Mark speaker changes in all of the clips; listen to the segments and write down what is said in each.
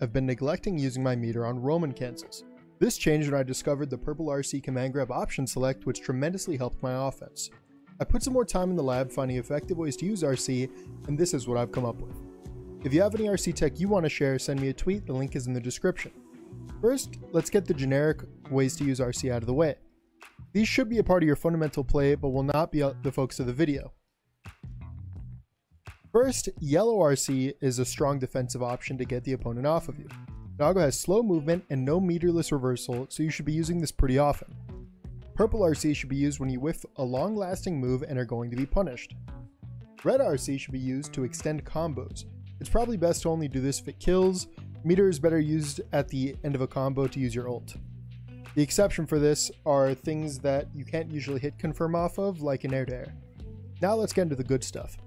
Speaker 1: I've been neglecting using my meter on Roman cancels. This changed when I discovered the purple RC command grab option select, which tremendously helped my offense. I put some more time in the lab finding effective ways to use RC, and this is what I've come up with. If you have any RC tech you want to share, send me a tweet, the link is in the description. First, let's get the generic ways to use RC out of the way. These should be a part of your fundamental play, but will not be the focus of the video. First, yellow RC is a strong defensive option to get the opponent off of you. Nago has slow movement and no meterless reversal, so you should be using this pretty often. Purple RC should be used when you whiff a long-lasting move and are going to be punished. Red RC should be used to extend combos. It's probably best to only do this if it kills. Meter is better used at the end of a combo to use your ult. The exception for this are things that you can't usually hit confirm off of, like an air-to-air. Now let's get into the good stuff.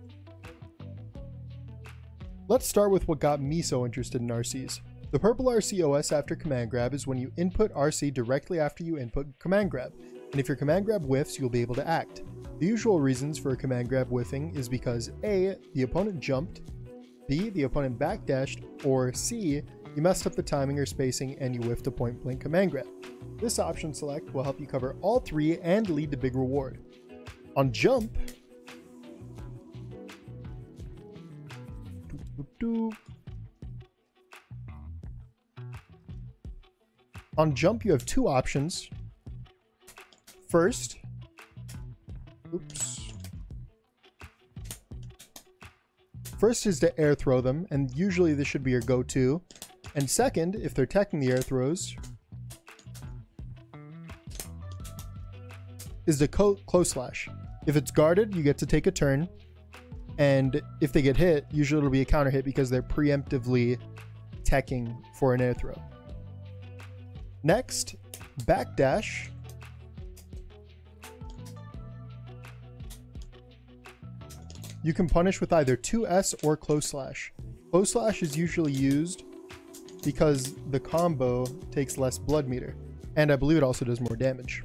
Speaker 1: Let's start with what got me so interested in RCs. The purple RC OS after command grab is when you input RC directly after you input command grab, and if your command grab whiffs, you'll be able to act. The usual reasons for a command grab whiffing is because A, the opponent jumped, B, the opponent backdashed, or C, you messed up the timing or spacing and you whiffed a point blank command grab. This option select will help you cover all three and lead to big reward. On jump, you have two options. First, First is to air throw them, and usually this should be your go-to. And second, if they're teching the air throws, is the close slash. If it's guarded, you get to take a turn. And if they get hit, usually it'll be a counter hit because they're preemptively teching for an air throw. Next, backdash. You can punish with either 2S or close slash. Close slash is usually used because the combo takes less blood meter, and I believe it also does more damage.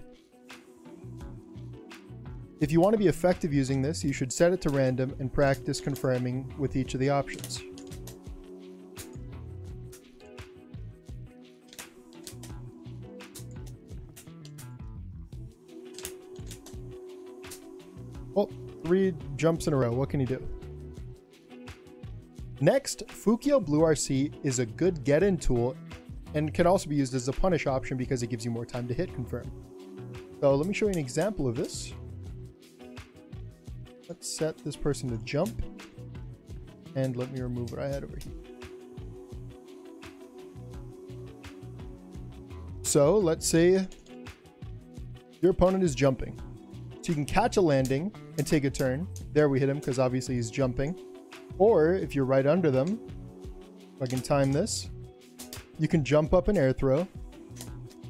Speaker 1: If you want to be effective using this, you should set it to random and practice confirming with each of the options. Well, 3 jumps in a row. What can you do? Next, Fukyo Blue RC is a good get-in tool and can also be used as a punish option because it gives you more time to hit confirm. So let me show you an example of this. Let's set this person to jump, and let me remove what I had over here. So let's say your opponent is jumping. So you can catch a landing and take a turn. There we hit him because obviously he's jumping. Or if you're right under them, if I can time this, you can jump up and air throw.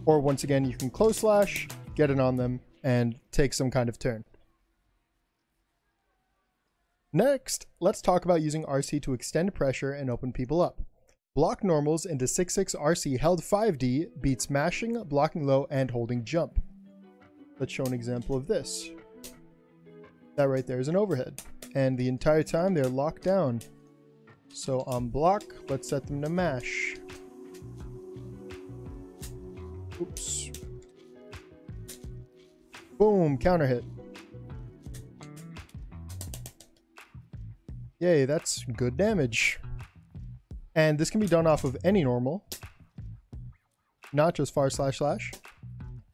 Speaker 1: Or once again, you can close slash, get it on them, and take some kind of turn. Next, let's talk about using RC to extend pressure and open people up. Block normals into 6/6 RC held 5D beats mashing, blocking low, and holding jump. Let's show an example of this. That right there is an overhead, and the entire time they're locked down. So on block, let's set them to mash. Oops. Boom, counter hit. Yay, that's good damage. And this can be done off of any normal, not just //.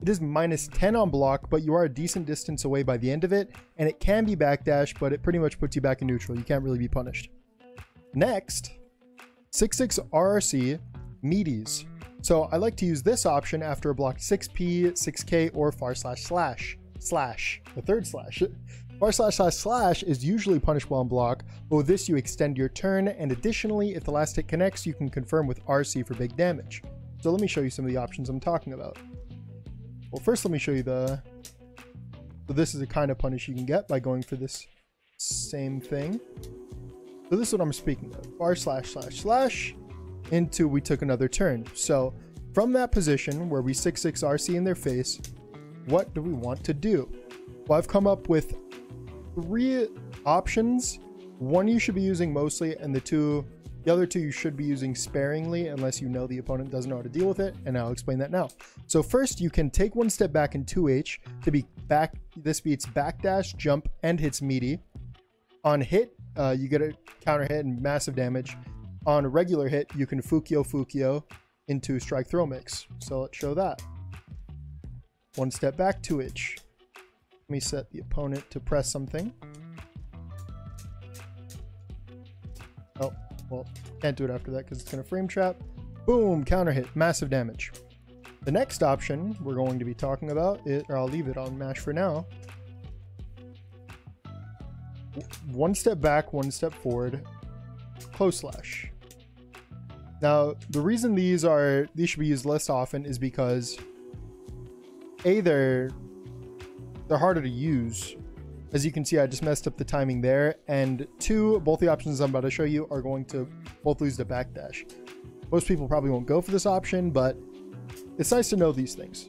Speaker 1: It is -10 on block, but you are a decent distance away by the end of it, and it can be backdash, but it pretty much puts you back in neutral. You can't really be punished. Next, 6/6 RRC Meaties. So I like to use this option after a blocked 6P, 6K, or //. The third slash. /// is usually punishable on block, but with this you extend your turn, and additionally, if the last hit connects, you can confirm with RC for big damage. So let me show you some of the options I'm talking about. Well, first let me show you so this is the kind of punish you can get by going for this same thing. So this is what I'm speaking of. /// into we took another turn. So from that position where we 6/6 RC in their face, what do we want to do? Well, I've come up with 3 options. One you should be using mostly, and the 2 The other two you should be using sparingly unless you know the opponent doesn't know how to deal with it, and I'll explain that now. So first, you can take one step back in 2H to be back. This beats backdash, jump, and hits Meaty. On hit, you get a counter hit and massive damage. On a regular hit, you can Fukyo into strike throw mix. So let's show that. One step back, 2H. Let me set the opponent to press something. Oh, well, can't do it after that because it's going to frame trap. Boom, counter hit, massive damage. The next option we're going to be talking about, or I'll leave it on mash for now. One step back, one step forward, close slash. Now, the reason these should be used less often is because A, they're harder to use. As you can see, I just messed up the timing there. And 2, both the options I'm about to show you are going to both lose the backdash. Most people probably won't go for this option, but it's nice to know these things.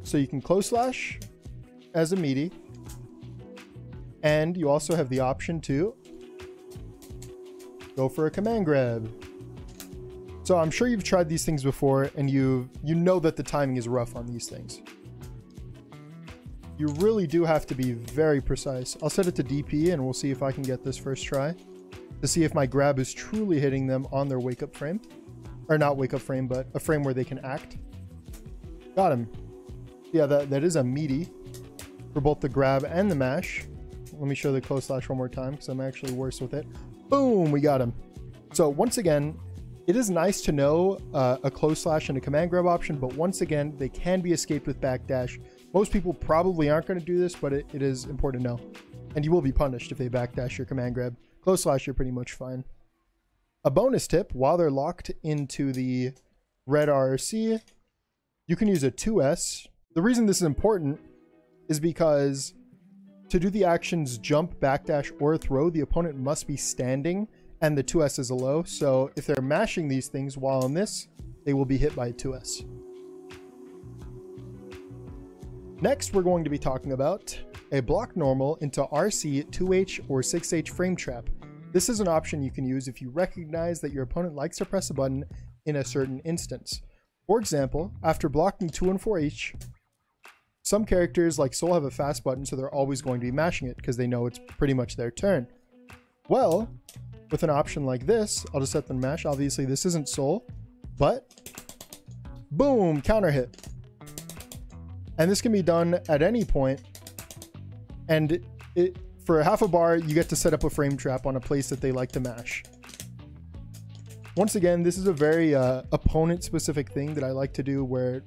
Speaker 1: So you can close slash as a Meaty. And you also have the option to go for a command grab. So I'm sure you've tried these things before, and you know that the timing is rough on these things. You really do have to be very precise. I'll set it to DP and we'll see if I can get this first try to see if my grab is truly hitting them on their wake up frame. Or not wake up frame, but a frame where they can act. Got him. Yeah, that is a Meaty for both the grab and the mash. Let me show the close slash one more time because I'm actually worse with it. Boom, we got him. So once again, it is nice to know a close slash and a command grab option, but once again, they can be escaped with backdash. Most people probably aren't going to do this, but it is important to know. And you will be punished if they backdash your command grab. Close slash, you're pretty much fine. A bonus tip, while they're locked into the red RRC, you can use a 2S. The reason this is important is because to do the actions jump, backdash, or throw, the opponent must be standing, and the 2S is a low. So if they're mashing these things while on this, they will be hit by a 2S. Next, we're going to be talking about a block normal into RC, 2H, or 6H frame trap. This is an option you can use if you recognize that your opponent likes to press a button in a certain instance. For example, after blocking 2 and 4H, some characters like Soul have a fast button, so they're always going to be mashing it because they know it's pretty much their turn. Well, with an option like this, I'll just set them to mash. Obviously, this isn't Soul, but boom, counter hit. And this can be done at any point, and for half a bar, you get to set up a frame trap on a place that they like to mash. Once again, this is a very opponent-specific thing that I like to do where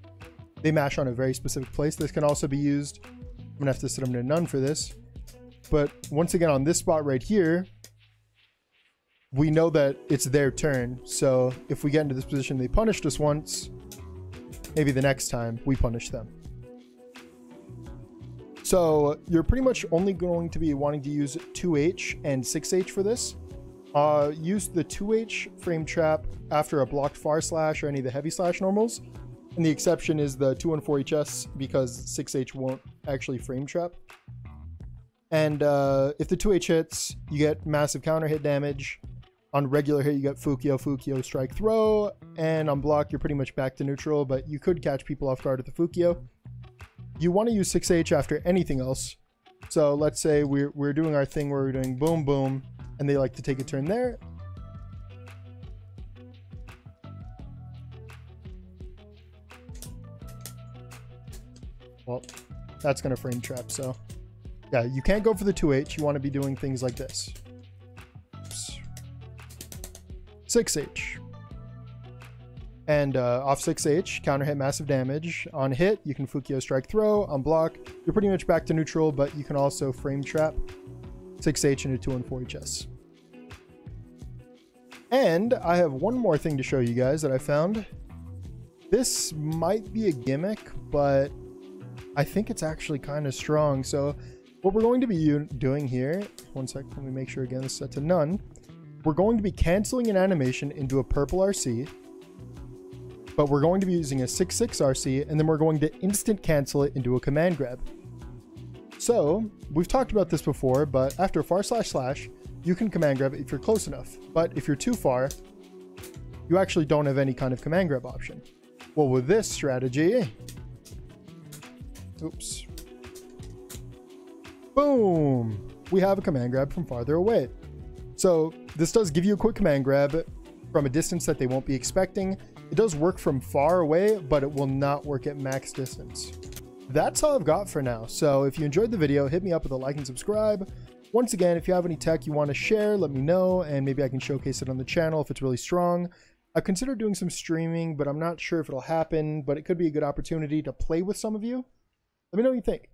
Speaker 1: they mash on a very specific place. This can also be used, I'm gonna have to set them to none for this, but once again, on this spot right here, we know that it's their turn. So if we get into this position, they punished us once, maybe the next time we punish them. So you're pretty much only going to be wanting to use 2H and 6H for this. Use the 2H frame trap after a blocked far slash or any of the heavy slash normals. And the exception is the 2 and 4HS because 6H won't actually frame trap. And if the 2H hits, you get massive counter hit damage. On regular hit, you get Fukyo, strike throw. And on block, you're pretty much back to neutral, but you could catch people off guard with the Fukyo. You want to use 6H after anything else. So let's say we're doing our thing where we're doing boom, boom, and they like to take a turn there. Well, that's going to frame trap. So yeah, you can't go for the 2H. You want to be doing things like this. Oops. 6H. And off 6H, counter hit, massive damage. On hit, you can Fukyo, strike throw. On block, you're pretty much back to neutral, but you can also frame trap 6H into 2 and 4HS. And I have one more thing to show you guys that I found. This might be a gimmick, but I think it's actually kind of strong. So what we're going to be doing here, one sec, let me make sure again, this is set to none. We're going to be canceling an animation into a purple RC, but we're going to be using a 6/6 RC, and then we're going to instant cancel it into a command grab. So we've talked about this before, but after far slash slash, you can command grab if you're close enough. But if you're too far, you actually don't have any kind of command grab option. Well, with this strategy, oops, boom, we have a command grab from farther away. So this does give you a quick command grab from a distance that they won't be expecting. It does work from far away, but it will not work at max distance. That's all I've got for now. So if you enjoyed the video, hit me up with a like and subscribe. Once again, if you have any tech you want to share, let me know, and maybe I can showcase it on the channel if it's really strong. I've considered doing some streaming, but I'm not sure if it'll happen, but it could be a good opportunity to play with some of you. Let me know what you think.